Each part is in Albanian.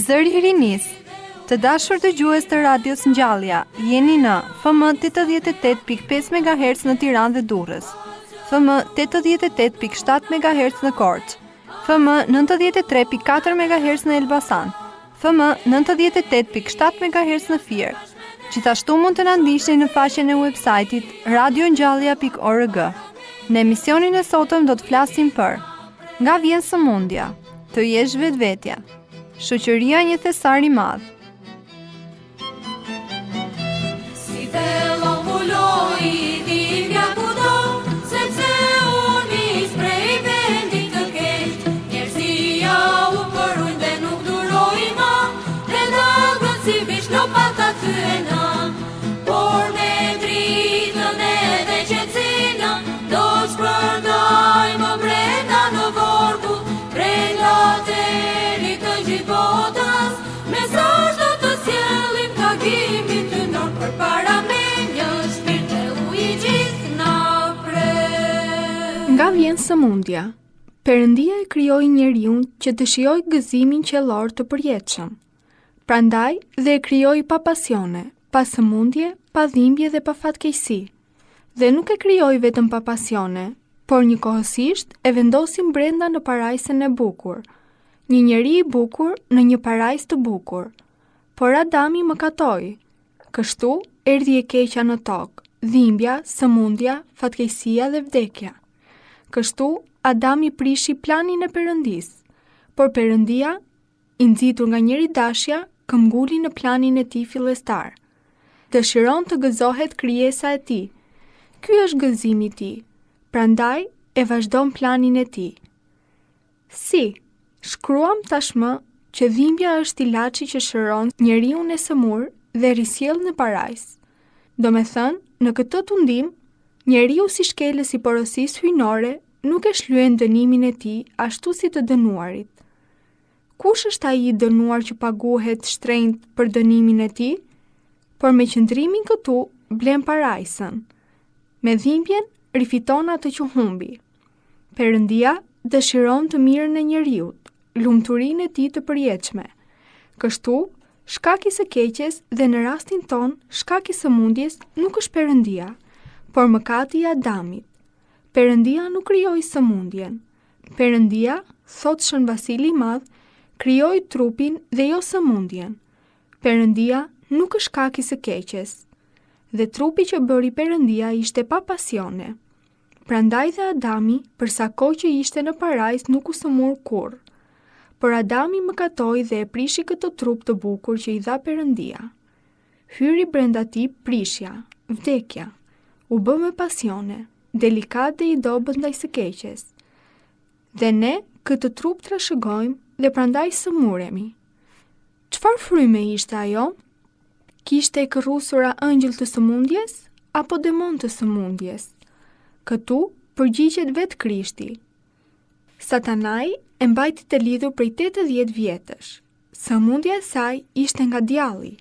Zëri i rinis. Të dashur dëgjues të radios Ngjallja, jeni në FM 88.5 MHz në Tiranë dhe Durrës, FM 88.7 MHz në Korçë, FM 93.4 MHz në Elbasan, FM 98.7 MHz në Fier. Gjithashtu mund të na ndiqni në faqen e websajtit radiongjallja.org. Në emisionin e sotëm do të flasim për nga vjen sëmundja, të jesh vetvetja, shoqëria një thesar i madh. Si thellon mbuloi dhimbja kudo, sepse unë nis prej vendit të keq. Njerëzia u përujnë dhe nuk duroi më, dhe dagën si vish lopata thyena. Por me dritën edhe qetësinë, do shpërndaj më brenda në vorku, brenda terit të gjithë botës, mesazh do të sjellim takimin ty nor përpara me një shpirt e ujë gjithë na pret. Nga vjen sëmundja. Perëndia e krijoi njeriun që të shijojë gëzimin qellor të përjetshëm. Prandaj dhe e krijoi pa pasione, pa sëmundje, pa dhimbje dhe pa fatkeqësi. Dhe nuk e krijoi vetëm pa pasione, por njëkohësisht e vendosi brenda në parajsën e bukur. Një njeri i bukur në një parajsë të bukur. Por Adami mëkatoi. Kështu erdhi e keqja në tokë, dhimbja, sëmundja, fatkeqësia dhe vdekja. Kështu Adami prishi planin e Perëndis, por Perëndia, i nxitur nga njëri dashja, këmbguli në planin e tij fillestar. Dëshiron të gëzohet krijesa e tij. Ky është gëzimi i tij. Prandaj e vazhdon planin e tij. Si? Shkruam tashmë që dhimbja është ilaçi që shëron njeriu e sëmur dhe risjell në parajsë. Domethënë, në këtë tundim, njeriu si shkelës i porosisë hyjnore nuk e shlyen dënimin e tij ashtu si të dënuarit. Kush është ai i dënuar që paguhet shtrenjtë për dënimin e tij? Por me qëndrimin këtu blen parajsën. Me dhimbjen rifiton atë që humbi. Perëndia dëshiron të mirën e njeriut, lumturinë e tij të përjetshme. Kështu, shkaki i së keqes dhe në rastin ton, shkaki i sëmundjes nuk është Perëndia, por mëkati i Adamit. Perëndia nuk krijoi sëmundjen. Perëndia, thot Shën Vasili i Madh, krijoi trupin dhe jo sëmundjen. Perëndia nuk është shkaki i së keqes. Dhe trupi që bëri Perëndia ishte pa pasione. Prandaj dhe Adami, për sa kohë që ishte në parajsë, nuk u sëmur kurrë. Por Adami mëkatoi dhe e prishi këtë trup të bukur që i dha Perëndia. Hyri brenda tij prishja, vdekja. U bë me pasione, delikat dhe i dobët ndaj së keqes. Dhe ne këtë trup trashëgojmë dhe prandaj sëmuremi. Çfarë fryme ishte ajo? Kishte e kërrusura ëngjël të sëmundjes apo demon të sëmundjes? Këtu përgjigjet vetë Krishti. Satanai e mbajti të lidhur prej 80 vjetësh. Sëmundja e saj ishte nga djalli.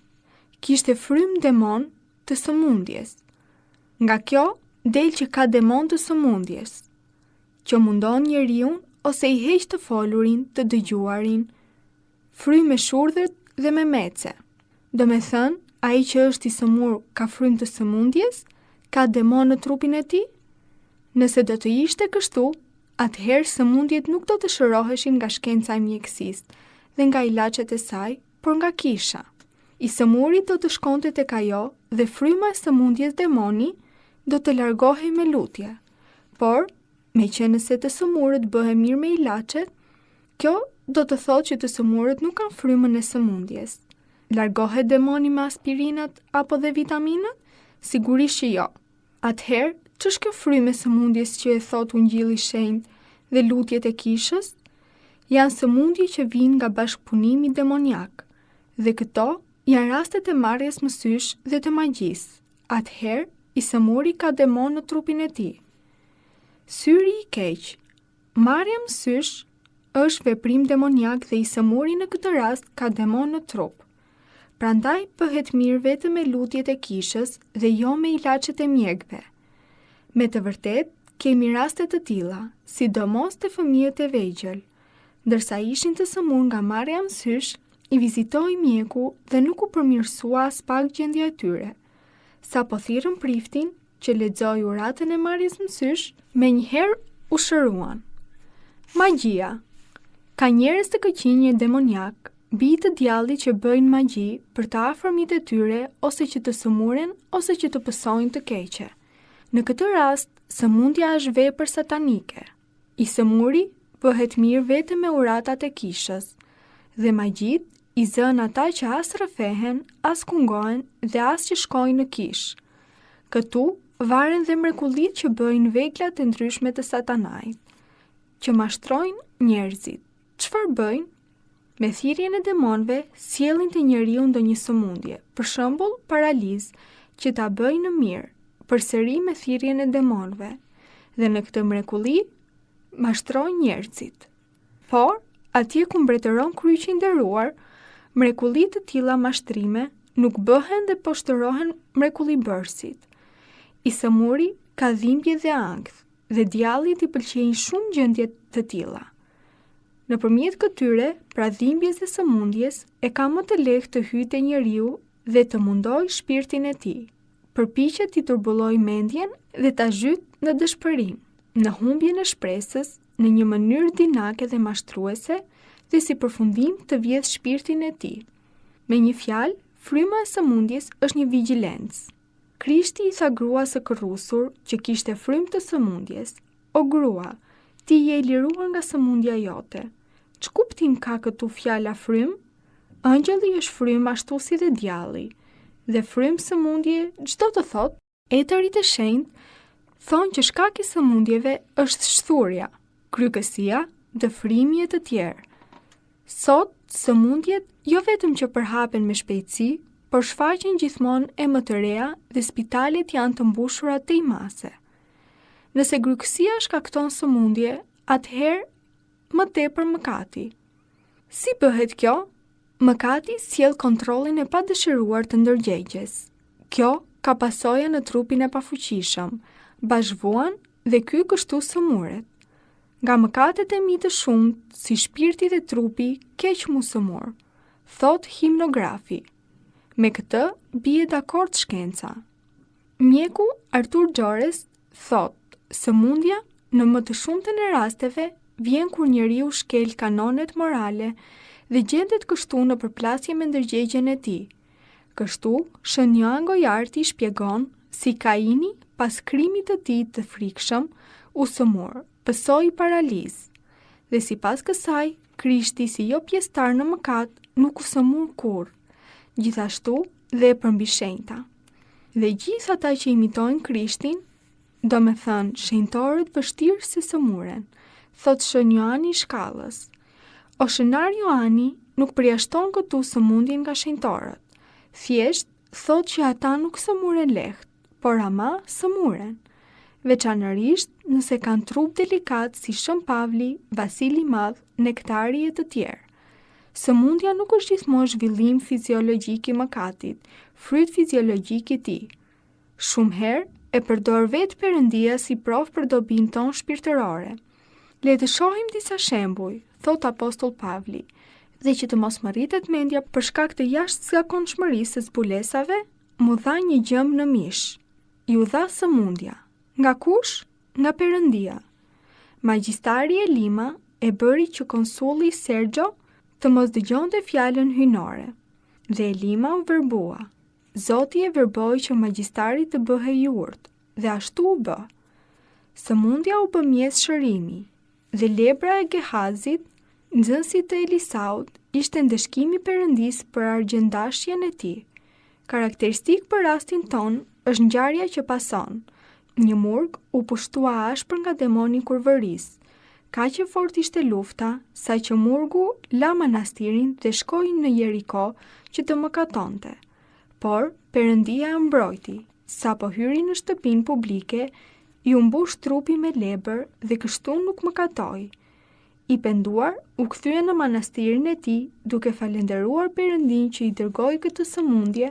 Kishte frym demon të sëmundjes. Nga kjo del që ka demon të sëmundjes, që mundon njeriun ose i heq të folurin, të dëgjuarin, frym me shurdhët dhe me mece. Domethënë, ai që është i sëmur ka frym të sëmundjes, ka demon në trupin e tij? Nëse do të ishte kështu, atëherë sëmundjet nuk do të shëroheshin nga shkenca e mjekësisë dhe nga ilaçet e saj, por nga kisha. I sëmuri do të shkonte tek ajo dhe fryma e sëmundjes demoni do të largohej me lutje. Por, meqenëse se të sëmurët bëhen mirë me ilaçet, kjo do të thotë që të sëmurët nuk kanë frymën e sëmundjes. Largohet demoni me aspirinat apo dhe vitaminat? Sigurisht që jo. Atëherë, ç'është kjo frymë e sëmundjes që e thot Ungjilli i Shenjtë dhe lutjet e kishës? Janë sëmundje që vijnë nga bashkëpunimi demoniak, dhe këto janë rastet e marrjes mësysh dhe të magjisë. Atëherë, i sëmuri ka demon në trupin e tij. Syri i keq. Marrja mësysh është veprim demoniak dhe i sëmuri në këtë rast ka demon në trup. Prandaj bëhet mirë vetëm me lutjet e kishës dhe jo me ilaçet e mjekëve. Me të vërtet, kemi raste të tilla, sidomos te fëmijët e vegjël. Ndërsa ishin të sëmur nga marrja mësysh, i vizitoi mjeku dhe nuk u përmirësua as pak gjendja e tyre. Sa po thirrën priftin që lexoi uratën e marrjes në sysh, menjëherë u shëruan. Magjia. Ka njerëz të këqinj e demoniak, bij të djallit që bëjnë magji për të afërmit e tyre ose që të sëmuren ose që të pësojnë të keqe. Në këtë rast, sëmundja është vepër satanike. I sëmuri bëhet mirë vetëm me uratat e kishës, dhe magjit i zën ata që as rrëfehen, as kungohen dhe as që shkojnë në kishë. Këtu varen dhe mrekullitë që bëjnë veglat e ndryshme të satanait, që mashtrojnë njerëzit. Çfarë bëjnë? Me thirrjen e demonëve sjellin te njeriu ndonjë sëmundje, për shembull paralizë, që ta bëjnë në mirë, përsëri me thirrjen e demonëve, dhe në këtë mrekulli mashtrojnë njerëzit. Por, atje ku mbretëron kryqi i nderuar, mrekulli të tilla mashtrime nuk bëhen dhe po shtërohen mrekullibërësit. I sëmuri ka dhimbje dhe ankth, dhe djallit i pëlqejnë shumë gjendje të tilla. Nëpërmjet këtyre, pra dhimbjes dhe sëmundjes, e ka më të lehtë të hyjë te njeriu dhe të mundojë shpirtin e tij. Përpiqet t'i turbullojë mendjen dhe ta zhytë në dëshpërim, në humbjen e shpresës, në një mënyrë dinake dhe mashtruese, dhe si përfundim të vjedh shpirtin e tij. Me një fjalë, fryma e sëmundjes është një vigjilencë. Krishti i tha gruas së korrusur që kishte frymë të sëmundjes: "O grua, ti je i liruar nga sëmundja jote." Ç'kuptim ka këtu fjala frymë? Ëngjëlli është frymë ashtu si dhe djalli, dhe frymë sëmundje çdo të thotë. Etërit e shenjtë thonë që shkaki i sëmundjeve është shthurja, krykësia dhe frymje e të tjerë. Sot, sëmundjet jo vetëm që përhapen me shpejtësi, por shfaqen gjithmonë e më të reja dhe spitalet janë të mbushura të imase. Nëse grykësia shkakton sëmundje, atëherë më tepër mëkati. Si bëhet kjo? Mëkati sjell kontrollin e padëshiruar të ndërgjegjes. Kjo ka pasoja në trupin e pafuqishëm, bashkëvuan dhe ky kështu sëmuret. Nga mëkatet e mi të shumt, si shpirti dhe trupi, keq mu sëmur, thot himnografi. Me këtë bie dakord shkenca. Mjeku Artur Gjores thot, sëmundja në më të shumtën e rasteve vjen kur njeriu shkel kanonet morale dhe gjendet kështu në përplasje me ndërgjegjen e tij. Kështu, Shënjoan Gojarti shpjegon si Kaini pas krimit të tij të frikshëm u sëmur, pësoi paralizë, dhe sipas kësaj, Krishti si jo pjesëtar në mëkat nuk u sëmur kurrë, gjithashtu dhe për mbi shenjta. Dhe gjithë ata që imitojnë Krishtin, do me thënë shenjtorët vështirë se sëmuren, thot Shën Joani i Shkallës. O Shënar Joani nuk përjashton këtu sëmundjen nga shenjtorët, thjesht thot që ata nuk sëmuren lehtë, por ama sëmuren, veçanërisht nëse kanë trup delikat si Shën Pavli, Vasili Madh, Nektari e të tjerë. Sëmundja nuk është gjithmonë zhvillim fiziologjik i mëkatit, fryt fiziologjik i tij. Shumë herë e përdor vetë Perëndia si provë për dobin ton shpirtërore. Le të shohim disa shembuj, thot Apostull Pavli, dhe që të mos më rritet mendja për shkak të jashtëzakonshmërisë së zbulesave, mu dha një gjëm në mish. Ju dha sëmundja. Nga kush? Nga Perëndia. Magjistari e Lima e bëri që konsulli Sergio të mos dëgjonte fjalën hynore, dhe Elima u verbua. Zoti e verboi që magjistari të bëhej i urtë, dhe ashtu u bë. Sëmundja u bë mjes shërimi, dhe lebra e Gehazit, nxënësit të Elisaut, ishte ndëshkimi Perëndisë për argjendashjen e tij. Karakteristik për rastin ton është ngjarja që pason. Një murg u pushtua ashpër nga demoni kurvërisë. Kaq që fort ishte lufta, sa që murgu la manastirin dhe shkoi në Jeriko që të mëkatonte. Por Perëndia e mbrojti. Sa po hyri në shtëpinë publike, i mbush trupi me lebër dhe kështu nuk mëkatoi. I penduar, u kthye në manastirin e tij, duke falendëruar Perëndin që i dërgoi këtë sëmundje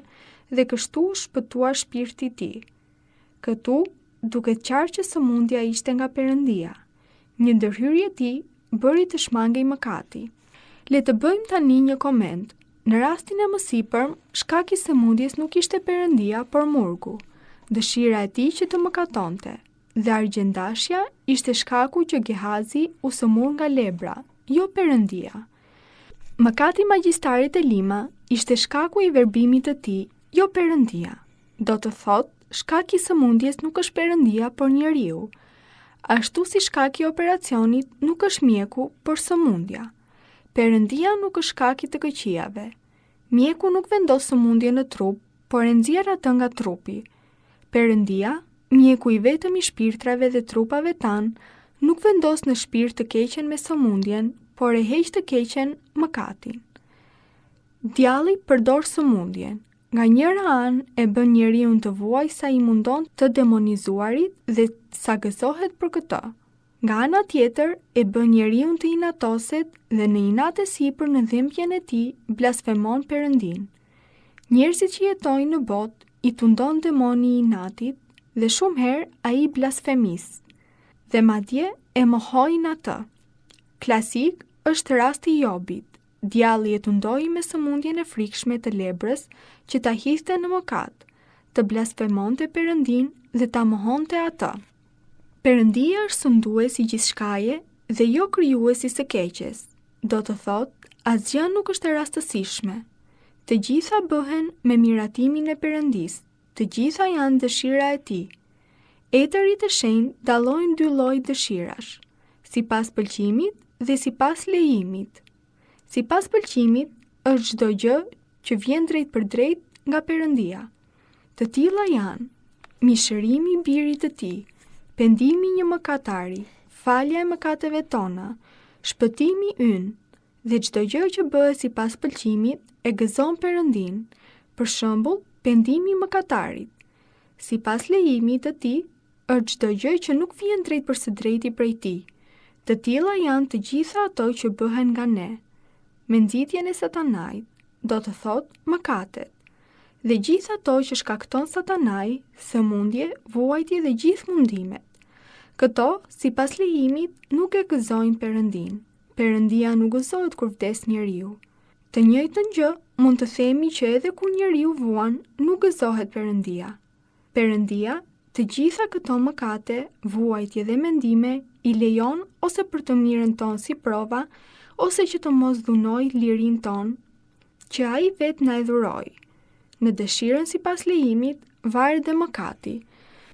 dhe kështu shpëtua shpirti i tij. Këtu duket qartë që sëmundja ishte nga Perëndia. Një ndërhyrje e tij bëri të shmangej mëkati. Le të bëjmë tani një koment. Në rastin e mësipërm, shkaki i sëmundjes nuk ishte Perëndia, por murgu, dëshira e tij që të mëkatonte, dhe argjendashja ishte shkaku që Gehazi u sëmur nga lebra, jo Perëndia. Mëkati i magjistarit Elima ishte shkaku i verbimit të tij, jo Perëndia. Do të thotë, shkaki i sëmundjes nuk është Perëndia, por njeriu. Ashtu si shkaki i operacionit nuk është mjeku, por sëmundja. Perëndia nuk është shkaki të këqijave. Mjeku nuk vendos sëmundje në trup, por e nxjerr atë nga trupi. Perëndia, mjeku i vetëm i shpirtrave dhe trupave tanë, nuk vendos në shpirt të keqen me sëmundjen, por e heq të keqen mëkatin. Djalli përdor sëmundjen. Nga njëra anë e bën njeriun të vuaj sa i mundon të demonizuarit dhe sa gëzohet për këtë. Nga ana tjetër e bën njeriun të inatoset dhe në inat e sipër në dhimbjen e tij blasfemon Perëndin. Njerëzit që jetojnë në botë i tundon demoni i inatit dhe shumë herë ai blasfemis dhe madje e mohojnë atë. Klasik është rasti i Jobit. Djalli e tundoi me sëmundjen e frikshme të lebrës që ta hidhte në mëkat, të blasfemonte Perëndin dhe ta mohonte atë. Perëndia është sundues i gjithçkaje dhe jo krijuesi së keqes. Do të thotë, asgjë nuk është e rastësishme. Të gjitha bëhen me miratimin e Perëndis, të gjitha janë dëshira e tij. Etërit e shenjtë dallojnë dy lloj dëshirash, sipas pëlqimit dhe sipas lejimit. Sipas pëlqimit është çdo gjë që vjen drejt për drejt nga Perëndia. Të tilla janë mishërimi i birit të tij, pendimi një mëkatari, falja e mëkateve tona, shpëtimi ynë, dhe çdo gjë që bëhet sipas pëlqimit e gëzon Perëndin, për shembull, pendimi i mëkatarit. Sipas lejimit të tij është çdo gjë që nuk vjen drejt për së drejti prej tij. Të tilla janë të gjitha ato që bëhen nga ne, me nxitjen e Satanait, do të thotë mëkatet, dhe gjithë ato që shkakton Satanai, sëmundje, vuajtje dhe gjithë mundimet. Këto, sipas lejimit, nuk e gëzojnë Perëndin. Perëndia nuk gëzohet kur vdes njeriu. Të njëjtën gjë mund të themi që edhe kur njeriu vuan, nuk gëzohet Perëndia. Perëndia, të gjitha këto mëkate, vuajtje dhe mendime, i lejon ose për të mirën tonë si prova, ose që të mos dhunoj lirin ton, që ai vetë na e dhuroi. Në dëshirën sipas lejimit, varet dhe mëkati.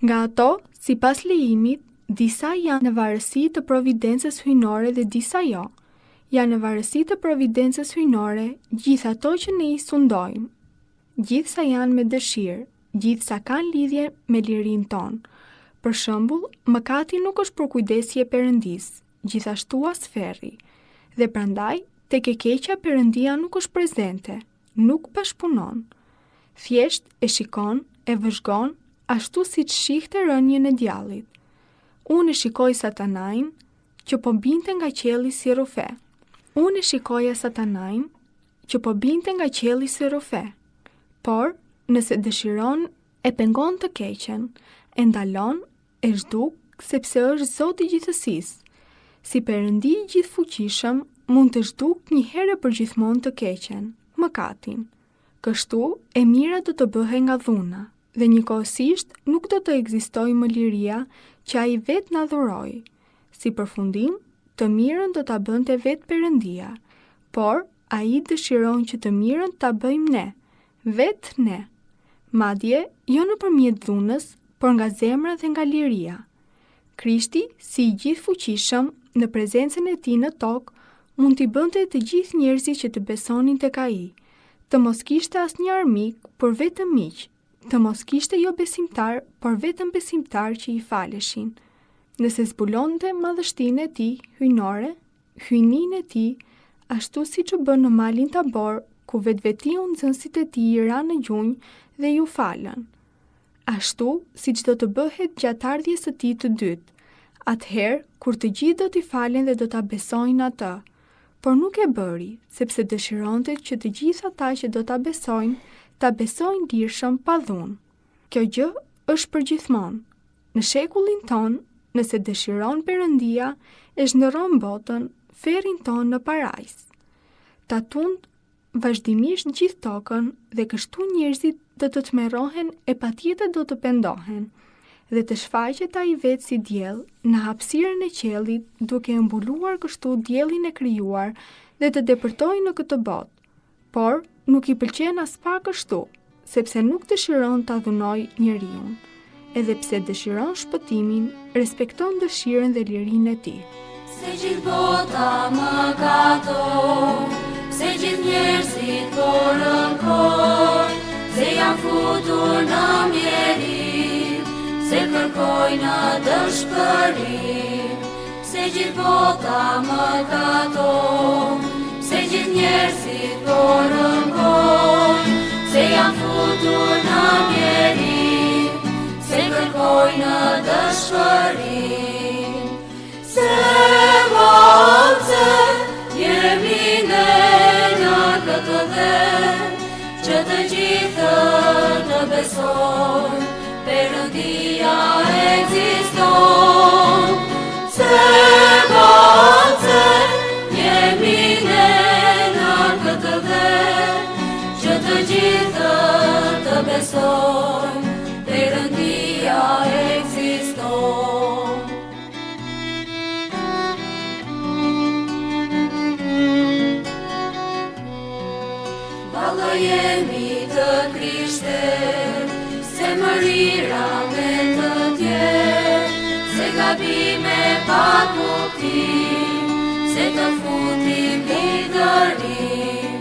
Nga ato, sipas lejimit, disa janë në varësi të providencës hyjnore dhe disa jo. Janë në varësi të providencës hyjnore gjithë ato që ne i sundojmë. Gjithsa janë me dëshirë, gjithsa kanë lidhje me lirin ton. Për shembull, mëkati nuk është për kujdesje Perëndis, gjithashtu as ferri. Dhe prandaj, tek e keqja Perëndia nuk është prezente, nuk bashkëpunon. Thjesht e shikon, e vëzhgon, ashtu siç shihte rënien e djallit. Unë e shikoj Satanain, që po binte nga qielli si rufe. Unë e shikoja Satanain, që po binte nga qielli si rufe. Por, nëse dëshiron, e pengon të keqen, e ndalon, e zhduk, sepse është Zoti i gjithësisë. Si Perëndi i gjithfuqishëm, mund të zhduk një herë për gjithmonë të keqen, mëkatin. Kështu, e mira do të bëhej nga dhuna, dhe njëkohësisht nuk do të ekzistojë më liria që ai vetë na dhuroi. Si përfundim, të mirën do ta bënte vetë Perëndia, por ai dëshiron që të mirën ta bëjmë ne, vetë ne. Madje, jo nëpërmjet dhunës, por nga zemra dhe nga liria. Krishti, si i gjithfuqishëm, në prezencën e tij në tokë, mund t'i bënte të gjithë njerëzit që të besonin tek ai, të mos kishte asnjë armik, por vetëm miq, të mos kishte jo besimtar, por vetëm besimtar që i faleshin. Nëse zbulonte madhështinë e tij hyjnore, hyjninë e tij, ashtu siç u bën në malin Tabor, ku vetvetiu nxënësit e tij i ranë në gjunjë dhe ju falën. Ashtu siç do të bëhet gjatë ardhjes së tij të dytë, atëherë kur të gjithë do t'i falen dhe do ta besojnë atë, por nuk e bëri, sepse dëshironte që të gjithë ata që do ta besojnë lirshëm pa dhunë. Kjo gjë është për gjithmonë. Në shekullin ton, nëse dëshiron Perëndia, e zhndërron botën, ferrin ton në parajs. Ta tund vazhdimisht në gjithë tokën dhe kështu njerëzit do të tmerrohen e patjetër do të pendohen dhe të shfaqet ai vetë si diell në hapësirën e qiellit, duke mbuluar kështu diellin e krijuar dhe të depërtojë në këtë botë. Por nuk i pëlqen as pak kështu, sepse nuk dëshiron ta dhunojë njeriu. Edhe pse dëshiron shpëtimin, respekton dëshirën dhe lirinë e tij. Se gjithë bota më gaton, se gjithë njerëzit po rënkojnë, se janë futur në mjerim, se kërkojnë dëshpërim. Se gjithë bota më gaton, se gjithë njerëzit po rënkojnë, se janë futur në mjerim, se kërkojnë dëshpërim. Se voce jemi ne në këtë dhe, që të gjithë të besojnë, Perëndia ekziston. Se voce jemi ne në këtë dhe, që të gjithë të besojnë, Perëndia ekziston. Vallë jemi të Krishtit, se mërira me të tjerë, se gabime pa kuptim, se të futim i dërim.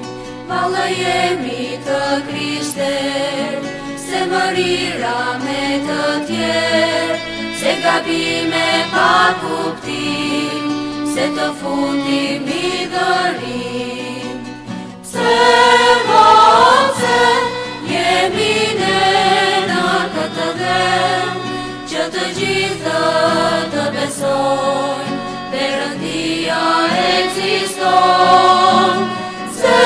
Vallë jemi të Krishtit, se mërira me të tjerë, se gabime pa kuptim, se të futim i dërim. Se voce jemi ne në këtë dhe, që të gjithë të besojnë, Perëndia ekziston. Se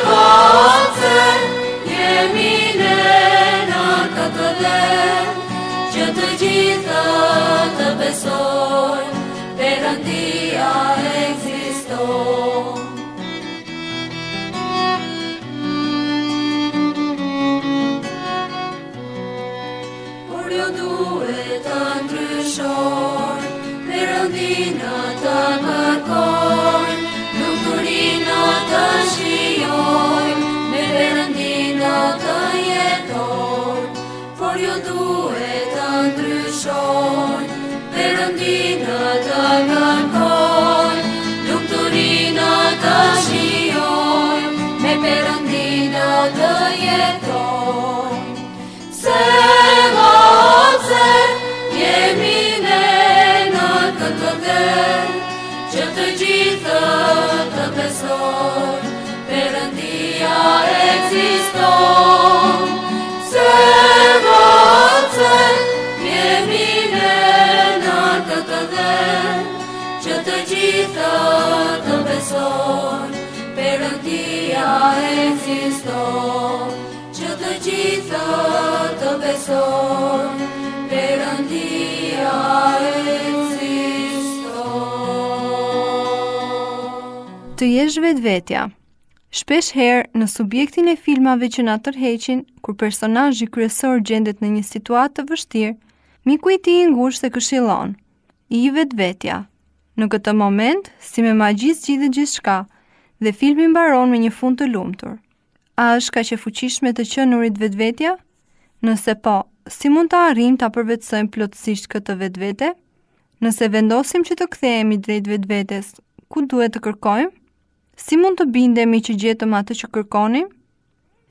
voce jemi ne në këtë dhe, që të gjithë të besojnë, Perëndia ekziston. Duhet të ndryshojnë, Perëndinë të kërkojnë, lumturinë të shijojnë, me Perëndinë të jetojnë. Por ju duhet të ndryshojnë, Perëndinë të kërkojnë, lumturinë të shijojnë, me Perëndinë të jetojnë. Se voce jemi ne në këtë dhe, që të gjithë të besojnë, Perëndia ekziston. Se voce jemi ne në këtë dhe, që të gjithë të besojnë, Perëndia ekziston. Që të gjithë të besojnë, Perëndia ekziston. Të jesh vetvetja. Shpesh herë në subjektin e filmave që na tërheqin, kur personazhi kryesor gjendet në një situatë të vështirë, miku i tij i ngushtë e këshillon: "I vetvetja." Në këtë moment, si me magji zgjidhet gjithçka dhe filmi mbaron me një fund të lumtur. A është kaq e fuqishme të qenurit vetvetja? Nëse po, si mund të arrijmë ta përvetësojmë plotësisht këtë vetvete? Nëse vendosim që të kthehemi drejt vetvetes, ku duhet të kërkojmë? Si mund të bindemi që gjetëm atë që kërkonim?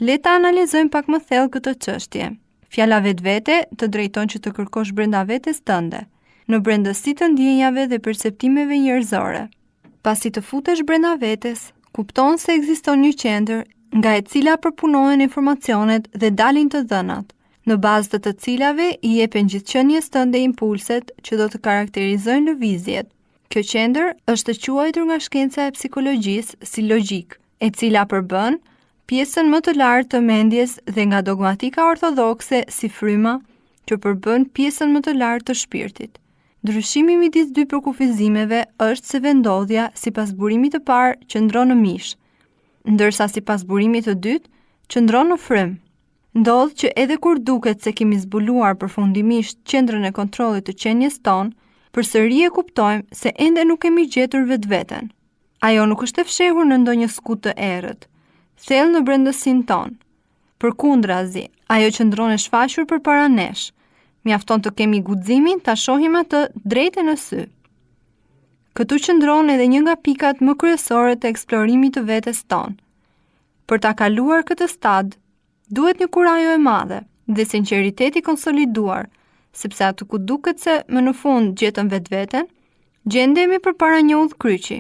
Le ta analizojmë pak më thellë këtë çështje. Fjala vetvete të drejton që të kërkosh brenda vetes tënde, në brendësi të ndjenjave dhe perceptimeve njerëzore. Pasi të futesh brenda vetes, kupton se ekziston një qendër nga e cila përpunohen informacionet dhe dalin të dhënat, në bazë të cilave i jepen gjithçënies tënde impulset që do të karakterizojnë lëvizjet. Kjo qendër është e quajtur nga shkenca e psikologjisë si logjik, e cila përbën pjesën më të lartë të mendjes dhe nga dogmatika ortodokse si fryma, që përbën pjesën më të lartë të shpirtit. Ndryshimi midis dy përkufizimeve është se vendodhja sipas burimit të parë qëndron në mish. ndërsa sipas burimit të dytë, qëndron në frym. Ndodh që edhe kur duket se kemi zbuluar përfundimisht qendrën e kontrollit të qenies tonë, përsëri e kuptojmë se ende nuk kemi gjetur vetveten. Ajo nuk është e fshehur në ndonjë skutë të errët, thellë në brendësinë tonë. Përkundrazi, ajo qëndron e shfaqur përpara nesh. Mjafton të kemi guximin ta shohim atë drejt në sy. Këtu qëndron edhe një nga pikat më kryesore të eksplorimit të vetes tonë. Për ta kaluar këtë stad, duhet një kurajo e madhe dhe sinqeriteti konsoliduar, sepse aty ku duket se më në fund gjetëm vetveten, gjendemi përpara një udhkryqi.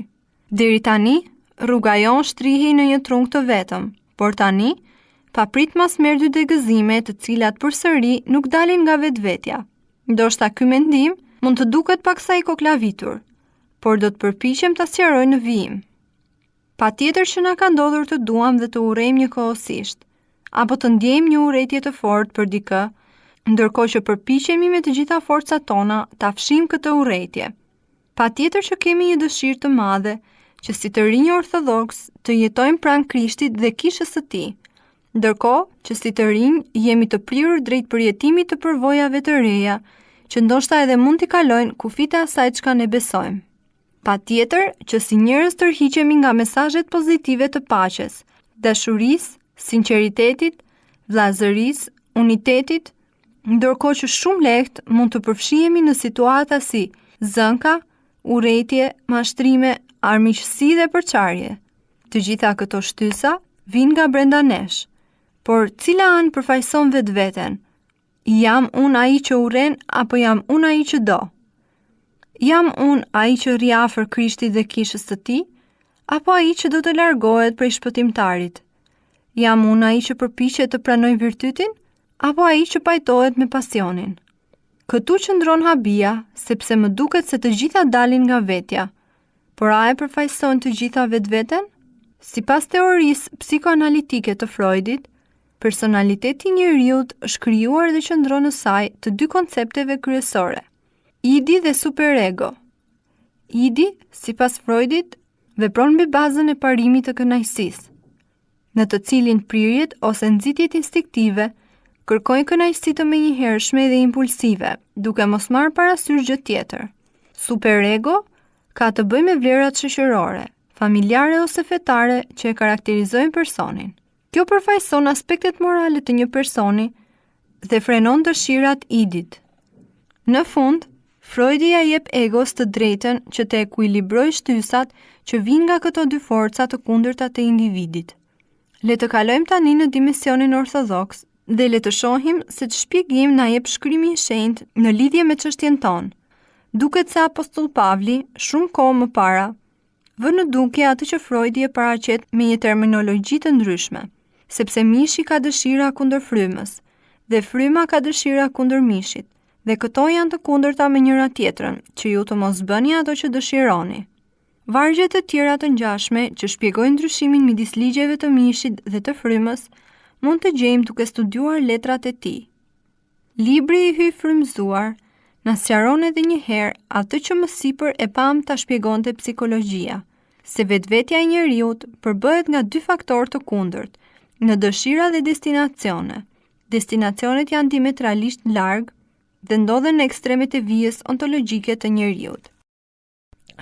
Deri tani, rruga jon shtrihi në një trung të vetëm, por tani, paprit mas merr dy degëzime të cilat përsëri nuk dalin nga vetvetja. Ndoshta ky mendim mund të duket paksa i koklavitur, por do të përpiqem ta sqaroj në vijim. Patjetër që na ka ndodhur të duam dhe të urrejmë njëkohësisht, apo të ndjejmë një urrëtie të fortë për dikë, ndërkohë që përpiqemi me të gjitha forcat tona ta fshijmë këtë urrëtie. Patjetër që kemi një dëshirë të madhe që si të rinj ortodoks të jetojmë pranë Krishtit dhe kishës së tij, ndërkohë që si të rinj jemi të prirur drejt përjetimit të përvojave të reja, që ndoshta edhe mund t'i kalojnë kufit e asaj çka ne besojmë. Patjetër që si njerëz tërhiqemi nga mesazhet pozitive të paqes, dashurisë, sinqeritetit, vllazërisë, unitetit, ndërkohë që shumë lehtë mund të përfshihemi në situata si zënka, urrëtie, mashtrime, armiqësi dhe përçarje. Të gjitha këto shtysa vijnë nga brenda nesh. Por cila anë përfaqëson vetveten? Jam unë ai që urren apo jam unë ai që do? Jam unë ai që rri afër Krishtit dhe kishës së tij, apo ai që do të largohet prej shpëtimtarit? Jam unë ai që përpiqet të pranoj virtytin, apo ai që pajtohet me pasionin? Këtu qëndron habia, sepse më duket se të gjitha dalin nga vetja. Por a e përfaqësojnë të gjitha vetveten? Sipas teorisë psikoanalitike të Freudit, personaliteti i njeriut është krijuar dhe qëndron në saj të dy koncepteve kryesore: idi dhe superego. Idi, sipas Freudit, vepron mbi bazën e parimit të kënaqësisë, në të cilin prirjet ose nxitjet instinktive kërkojnë kënaqësi të menjëhershme dhe impulsive, duke mos marrë parasysh gjë tjetër. Superego ka të bëjë me vlerat shoqërore, familjare ose fetare që e karakterizojnë personin. Kjo përfaqëson aspektet morale të një personi dhe frenon dëshirat idit. Në fund, Freudi ja jep egos të drejtën që të ekuilibrojë shtysat që vijnë nga këto dy forca të kundërta të individit. Le të kalojmë tani në dimensionin ortodoks dhe le të shohim se ç'është shpjegim na jep Shkrimi i Shenjtë në lidhje me çështjen tonë. Duket se apostoll Pavli, shumë kohë më para, vë në dukje atë që Freudi e paraqet me një terminologji të ndryshme, sepse mishi ka dëshira kundër frymës, dhe fryma ka dëshira kundër mishit, dhe këto janë të kundërta me njëra tjetrën, që ju të mos bëni ato që dëshironi. Vargje të tjera të ngjashme që shpjegojnë ndryshimin midis ligjeve të mishit dhe të frymës, mund të gjejmë duke studiuar letrat e tij. Libri i Hy frymëzuar na sqaron edhe një herë atë që më sipër e pam ta shpjegonte psikologjia, se vetvetja e njeriut përbëhet nga dy faktorë të kundërt, në dëshira dhe destinacione. Destinacionet janë diametralisht larg dhe ndodhen në ekstremet e vijës ontologjike të njeriut.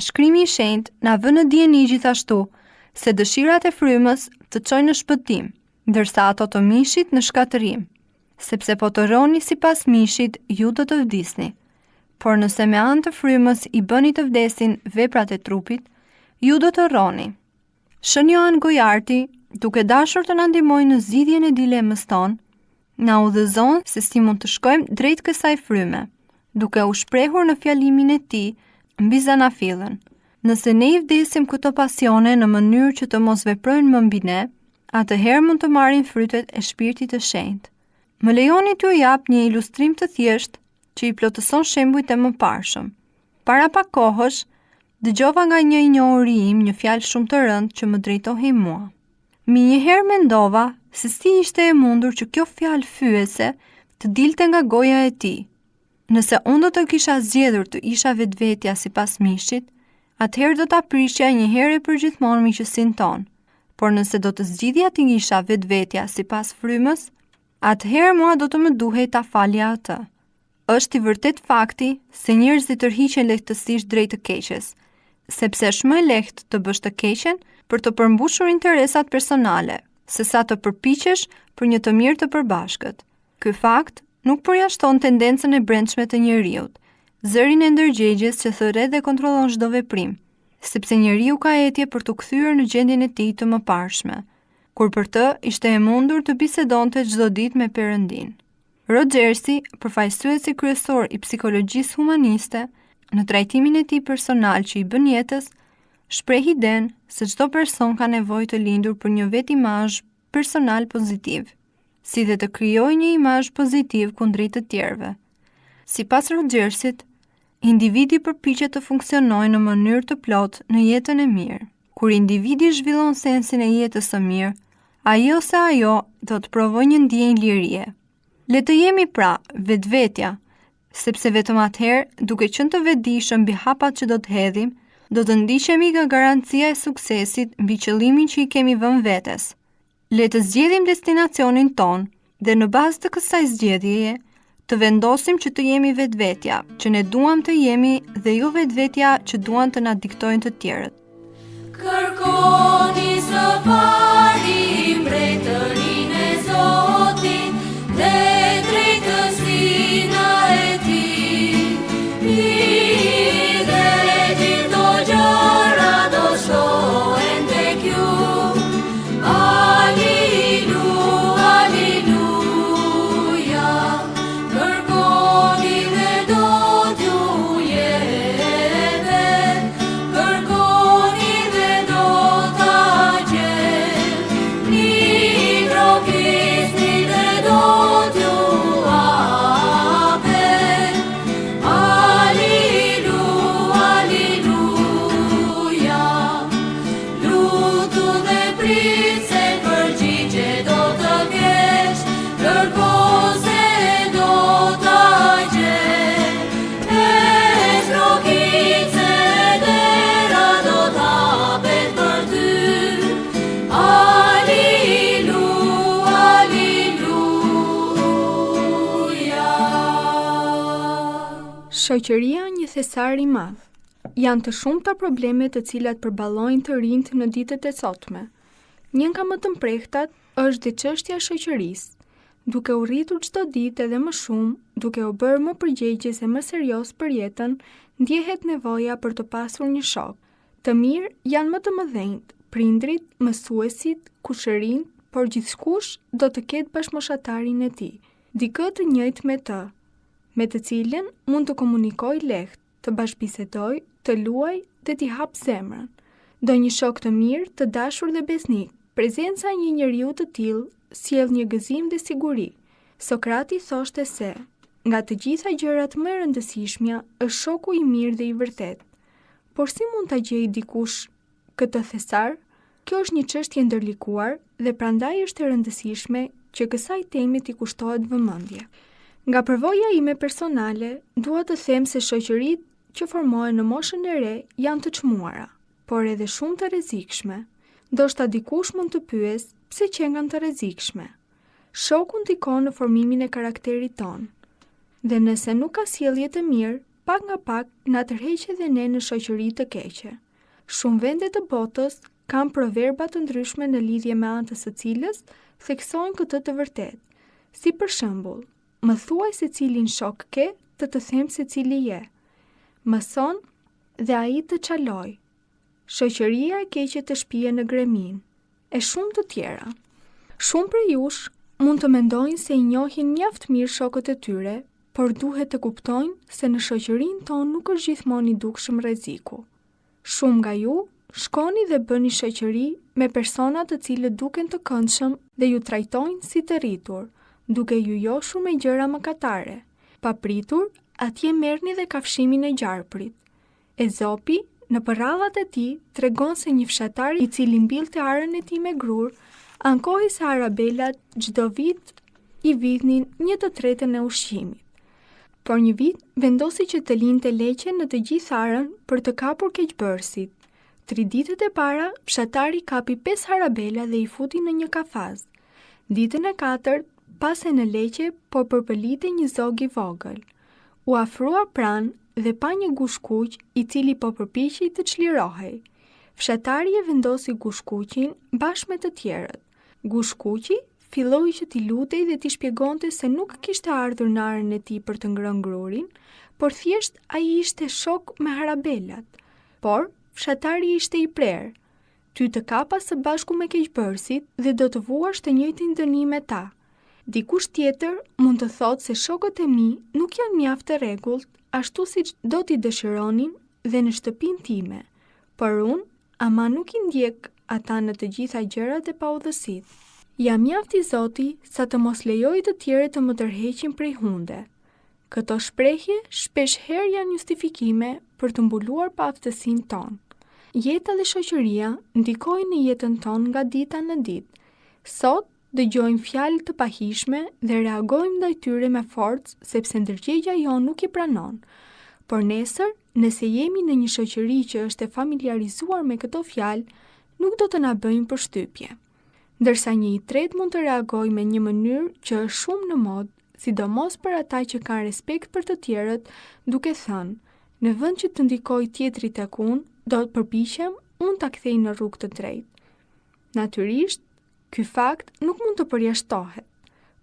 Shkrimi i Shenjtë na vë në dieni gjithashtu se dëshirat e frymës të çojnë në shpëtim, ndërsa ato të mishit në shkatërim, sepse po të rroni sipas mishit ju do të vdisni. Por nëse me anë të frymës i bëni të vdesin veprat e trupit, ju do të rroni. Shën Joan Gojarti, duke dashur të na ndihmojë në zgjidhjen e dilemës tonë, na udhëzon se si mund të shkojmë drejt kësaj fryme, duke u shprehur në fjalimin e tij mbi zanafillën. Nëse ne i vdesim këto pasione në mënyrë që të mos veprojnë më mbi ne, atëherë mund të marrin frytet e Shpirtit të Shenjtë. Më lejoni t'ju jap një ilustrim të thjeshtë që i plotëson shembujt e mëparshëm. Para pak kohësh, dëgjova nga një i njohuri im një fjalë shumë të rëndë që më drejtohej mua. Njëherë mendova se si ishte e mundur që kjo fjalë fyese të dilte nga goja e tij. Nëse unë do të kisha zgjedhur të isha vetvetja sipas mishit, atëherë do ta prishja një herë për gjithmonë miqësinë tonë. por nëse do të zgjidhja të isha vetvetja sipas frymës, atëherë mua do të më duhej ta falja atë. Është i vërtet fakti se njerëzit tërhiqen lehtësisht drejt të keqes, sepse është më lehtë të bësh të keqen për të përmbushur interesat personale, sesa të përpiqesh për një të mirë të përbashkët. Ky fakt nuk përjashton tendencën e brendshme të njeriut, zërin e ndërgjegjes që thërret dhe kontrollon çdo veprim, sepse njeriu ka etje për të kthyer në gjendjen e tij të mëparshme, kur për të ishte e mundur të bisedonte çdo ditë me Perëndin. Rogersi, përfaqësuesi kryesor i psikologjisë humaniste, në trajtimin e tij personal që i bën jetës, shpreh idenë se çdo person ka nevojë të lindur për një vetë imazh personal pozitiv, si dhe të krijojë një imazh pozitiv kundrejt të tjerëve. Sipas Rogersit, individi përpiqet të funksionojë në mënyrë të plotë në jetën e mirë. Kur individi zhvillon sensin e jetës së mirë, ai ose ajo do të provojë një ndjenjë lirie. Le të jemi pra vetvetja, sepse vetëm atëherë, duke qenë të vetëdijshëm mbi hapat që do të hedhim, do të ndiqemi nga garancia e suksesit mbi qëllimin që i kemi vënë vetes. Le të zgjedhim destinacionin ton dhe në bazë të kësaj zgjedhjeje të vendosim që të jemi vetvetja që ne duam të jemi dhe jo vetvetja që duan të na diktojnë të tjerët. Kërkoni së pari mbretërinë e Zotit dhe drejtësinë e Tij. Dhe gjithdo gjëra do shtohen tek ju. Alilu, aleluja. Kërkoni dhe do t'ju jepet. Kërkoni dhe do ta gjeni. Trokisni dhe do t'ju hapet. Alilu, aleluja. Lutu dhe prit se përgjigje do të kesh. Kërko se do ta gjesh. E trokice dera do t'hapet për ty. Alilu, aleluja. Shoqëria një thesar i madh. Janë të shumta problemet të cilat përballojnë të rinjt në ditët e sotme. Një nga më të mprehtat është dhe çështja e shoqërisë. Duke u rritur çdo ditë edhe më shumë, duke u bërë më përgjegjës e më serioz për jetën, ndjehet nevoja për të pasur një shok. Të mirë janë më të mëdhenjt, prindrit, mësuesit, kushërinjt, por gjithkush do të ketë bashkëmoshatarin e tij, dikë të njëjtë me të, me të cilën mund të komunikoj lehtë, të bashkëbisedoj, të luaj dhe t'i hap zemrën. Do një shok të mirë, të dashur dhe besnik. Prezenca e një njeriu të tillë sjell një gëzim dhe siguri. Sokrati thoshte se, nga të gjitha gjërat më e rëndësishmja është shoku i mirë dhe i vërtet. Por si mund ta gjejë dikush këtë thesar? Kjo është një çështje ndërlikuar dhe prandaj është e rëndësishme që kësaj teme t'i kushtohet vëmendje. Nga përvoja ime personale, dua të them se shoqëritë që formohen në moshën e re janë të çmuara, por edhe shumë të rrezikshme. Ndoshta dikush mund të pyes pse që janë të rrezikshme. Shoku ndikon në formimin e karakterit ton. Dhe nëse nuk ka sjellje të mirë, pak nga pak na tërheq edhe ne në shoqëri të keqe. Shumë vende të botës kanë proverba të ndryshme në lidhje me anë të së cilës theksojnë këtë të vërtetë. Si për shembull, më thuaj se cilin shok ke, të them se cili je. Mëson dhe ai të çaloj. Shoqëria e keqe të shpije në gremin, e shumë të tjera. Shumë prej jush mund të mendojnë se i njohin mjaft mirë shokët e tyre, por duhet të kuptojnë se në shoqërinë tonë nuk është gjithmonë i dukshëm rreziku. Shumë nga ju shkoni dhe bëni shoqëri me persona të cilët duken të këndshëm dhe ju trajtojnë si të rritur, duke ju joshur me gjëra mëkatare. Papritur, atje merrni dhe kafshimin e gjarprit. Ezopi, në përradhat e tij, tregon se një fshatar i cili mbillte arën e tij me grur, ankohej se arabelat çdo vit i vidhnin 1/3 e ushqimit. Por një vit vendosi që të linte leqe në të gjithë arën për të kapur keqbërësit. 3 ditët e para, fshatari kapi 5 harabela dhe i futi në një kafaz. Ditën e 4, pase në leqe, po përpëlite një zog i vogël. U afrua pranë dhe pa një gushkuq i cili po përpiqej të çlirohej. Fshatari e vendosi gushkuqin bashkë me të tjerët. Gushkuqi filloi që t'i lutej dhe t'i shpjegonte se nuk kishte ardhur në arën e tij për të ngrënë grurin, por thjesht ai ishte shok me harabelat. Por fshatari ishte i prerë. Ty të kapa së bashku me keqbërësit dhe do të vuash të njëjtin dënim me ta. Dikush tjetër mund të thotë se shokët e mi nuk janë mjaft të rregullt, ashtu siç do t'i dëshironin dhe në shtëpinë time, por unë ama nuk i ndjek ata në të gjitha gjërat e paudhësitë. Jam mjaft i Zoti sa të mos lejoj të tjerët të më tërheqin prej hunde. Këto shprehje shpesh herë janë justifikime për të mbuluar pa aftësinë tonë. Jeta dhe shoqëria ndikojnë në jetën tonë nga dita në ditë. Sot dëgjojmë fjalë të pahishme dhe reagojmë ndaj tyre me forcë sepse ndërgjegjja jonë nuk i pranon. Por nesër, nëse jemi në një shoqëri që është e familiarizuar me këto fjalë, nuk do të na bëjmë përshtypje. Ndërsa një i tretë mund të reagojë me një mënyrë që është shumë në modë, sidomos për ata që kanë respekt për të tjerët, duke thënë, në vend që të ndikoj tjetri tek unë, do të përpiqem unë ta kthej në rrugë të drejtë. Natyrisht, ky fakt nuk mund të përjashtohet,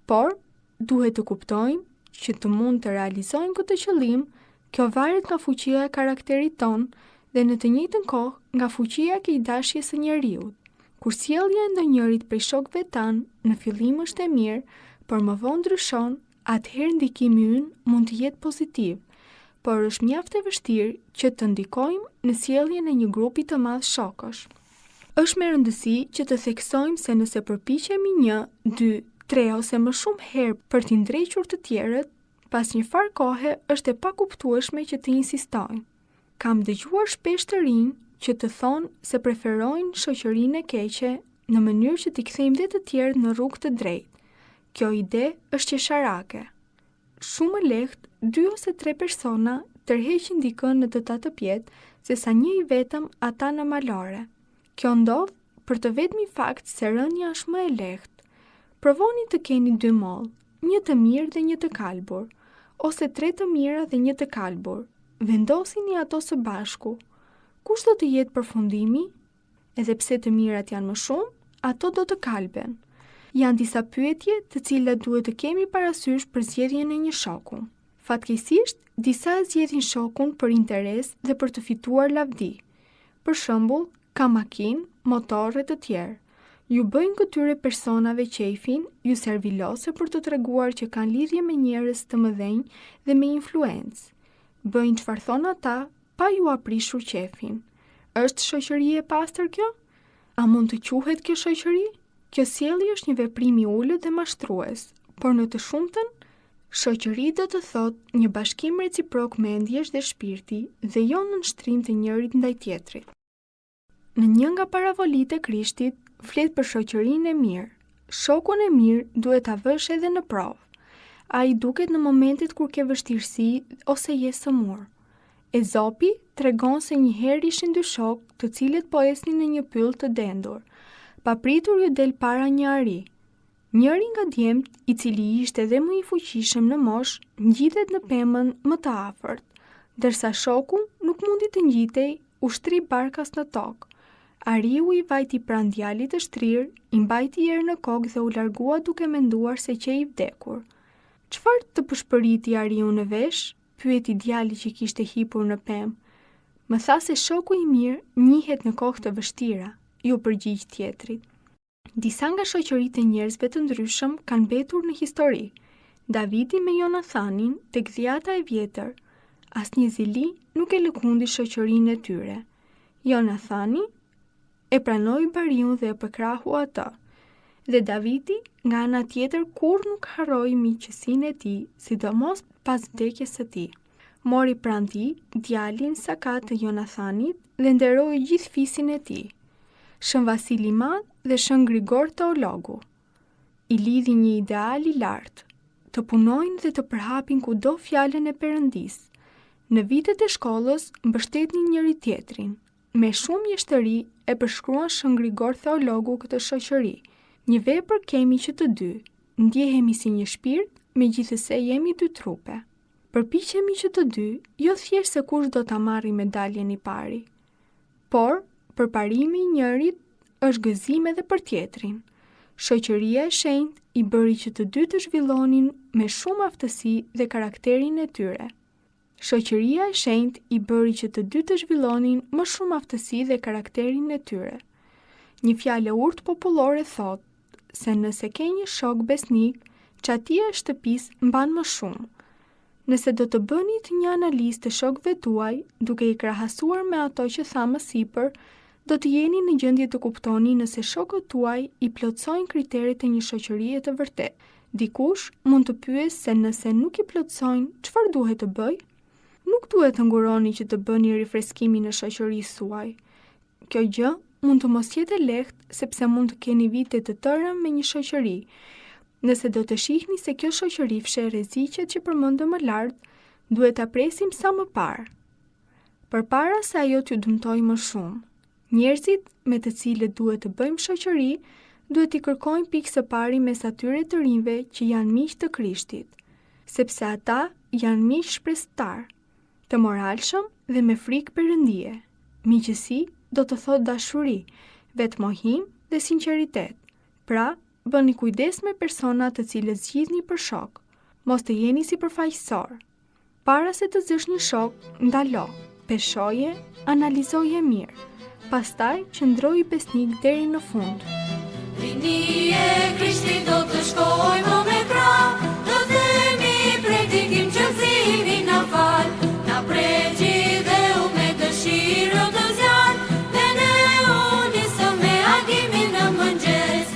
por duhet të kuptojmë që të mund të realizojmë këtë qëllim, kjo varet nga fuqia e karakterit ton dhe në të njëjtën kohë nga fuqia e keqdashjes së njeriut. Kur sjellja e ndonjërit prej shokëve tan në fillim është e mirë, por më vonë ndryshon, atëherë ndikimi ynë mund të jetë pozitiv, por është mjaft e vështirë që të ndikojmë në sjelljen e një grupi të madh shokësh. Është me rëndësi që të theksojmë se nëse përpiqemi 1, 2, 3 ose më shumë herë për t'i ndrequr të tjerët, pas një farë kohe është e pakuptueshme që të insistojmë. Kam dëgjuar shpesh të rinj që të thonë se preferojnë shoqërinë e keqe në mënyrë që t'i kthejmë dhe të tjerët në rrugë të drejtë. Kjo ide është qesharake. Shumë më lehtë 2 ose 3 persona tërheqin dikën në të tatëpjet se sa një i vetëm ata në malore. Kjo ndodh për të vetmi fakt se rënja është më e lehtë. Provoni të keni 2 mollë, një të mirë dhe një të kalbur, ose 3 të mira dhe një të kalbur. Vendosini ato së bashku. Kush do të jetë përfundimi? Edhe pse të mirat janë më shumë, ato do të kalben. Janë disa pyetje të cilat duhet të kemi parasysh për zgjedhjen e një shoku. Fatkeqësisht, disa zgjedhin shokun për interes dhe për të fituar lavdi. Për shembull, ka makinë, motorë të tjerë. Ju bëjnë këtyre personave qejfin, ju servilose për të treguar që kanë lidhje me njerëz të mëdhenj dhe me influencë. Bëjnë çfarë thon ata, pa ju aprishur qefin. Është shoqëri e pastër kjo? A mund të quhet kjo shoqëri? Kjo sjellje është një veprim i ulët dhe mashtrues, por në të shumtën, shoqëri do të thotë një bashkim reciprok mendjesh dhe shpirti dhe jo në nështrim të njërit ndaj tjetrit. Në një nga paravolitë e Krishtit, flet për shoqërinë e mirë. Shokun e mirë duhet ta vësh edhe në provë. Ai duket në momentet kur ke vështirësi ose je sëmur. Ezopi tregon se një herë ishin 2 shokë, të cilët po esnin në një pyll të dendur. Papritur ju del para një ari. Njëri nga djemt, i cili ishte dhe më i fuqishëm në moshë, ngjithet në pemën më të afërt, ndërsa shoku nuk mundi të ngjitej, u shtri barkas në tokë. Ariu i vajti pranë djalit të shtrirë, i mbajti erë në kokë dhe u largua duke menduar se që i vdekur. Çfarë të pëshpëriti Ariu në vesh? Pyeti djali që kishte hipur në pemë. Më tha se shoku i mirë njihet në kohë të vështira, ju përgjigj tjetrit. Disa nga shoqëritë e njerëzve të ndryshëm kanë mbetur në histori. Davidi me Jonathanin tek dhjata e vjetër, asnjë zili nuk e lëkundi shoqërinë e tyre. Jonathani e pranoi Bariun dhe e përkrahu atë. Dhe Davidi, nga ana tjetër, kur nuk harroi miqësinë e tij, sidomos pas vdekjes së tij. Mori pranë tij djalin Sakat të Jonathanit dhe nderoi gjithë fisin e tij. Shën Vasil i Madh dhe Shën Grigor Teologu. I lidhi një ideal i lartë, të punojnë dhe të përhapin kudo fjalën e Perëndisë. Në vitet e shkollës mbështetnin njëri tjetrin. me shumë mjeshtëri e përshkruan Shën Grigor Theologu këtë shoqëri. Një vepër kemi që të dy, ndjehemi si një shpirt, megjithëse jemi dy trupe. Përpiqemi që të dy, jo thjesht se kush do ta marrë medaljen i pari, por përparimi i njërit është gëzim edhe për tjetrin. Shoqëria e shenjtë i bëri që të dy të zhvillonin me shumë aftësi dhe karakterin e tyre. Shoqëria e shenjtë i bëri që të dy të zhvillonin më shumë aftësi dhe karakterin e tyre. Një fjalë urtë popullore thotë se nëse ke një shok besnik, çatia e shtëpisë mban më shumë. Nëse do të bënit një analizë të shokëve tuaj, duke i krahasuar me ato që tha më sipër, do të jeni në gjendje të kuptoni nëse shokët tuaj i plotësojnë kriteret e një shoqërie të vërtetë. Dikush mund të pyesë se nëse nuk i plotësojnë, çfarë duhet të bëj? Nuk duhet të nguroni që të bëni rifreskimin e shoqërisë suaj. Kjo gjë mund të mos jetë e lehtë sepse mund të keni vite të tëra me një shoqëri. Nëse do të shihni se kjo shoqëri fshe rreziqet që përmendëm më lart, duhet ta presim sa më parë. Përpara se ajo t'ju dëmtojë më shumë, njerëzit me të cilët duhet të bëjmë shoqëri, duhet i kërkojmë pikë së pari mes atyre të rinjve që janë miq të Krishtit, sepse ata janë miq shprestar, të moralshëm dhe me frikë Perëndie. Miqësi do të thotë dashuri, vetmohim dhe sinqeritet. Pra, bëni kujdes me persona të cilët zgjidhni për shok, mos të jeni si përfaqësor. Para se të zësh një shok, ndalo, peshoje, analizoje mirë. Pastaj qëndroi besnik deri në fund. Rini e Krishtit do të shkojmë me krah, do themi predikim që Zili na fal, na pregjith dhe u me dëshirë të zjarë, dhe ne unisëm me agimin në mëngjes.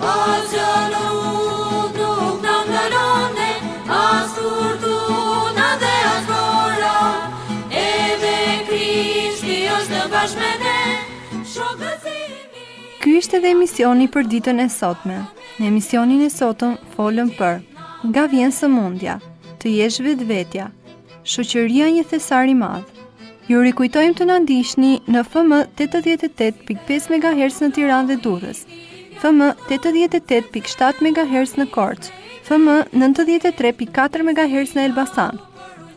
As që nuk na ndalone, as fortuna dhe as gora, edhe Krishti është bashkë me ne, shokëzimi. Ky ishte edhe emisioni për ditën e sotme. Në emisionin e sotëm folëm për nga vjen sëmundja, të jesh vetvetja, shoqëria një thesar i madh. Ju rikujtojmë të na ndiqni në FM 88.5 MHz në Tiranë dhe Durrës, FM 88.7 MHz në Korçë, FM 93.4 MHz në Elbasan,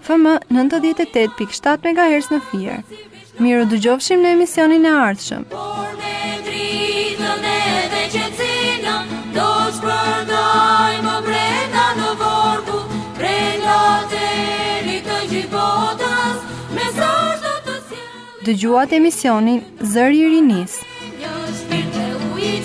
FM 98.7 MHz në Fier. Miru dëgjofshim në emisionin e ardhshëm. Por me dritën edhe qetësinën, do shpërndajmë brenda në vorku, brenda terit të gjithë botës, mesazh do të sjellë. Dëgjuat emisionin Zëri i Rinisë. Një shpirt e ujë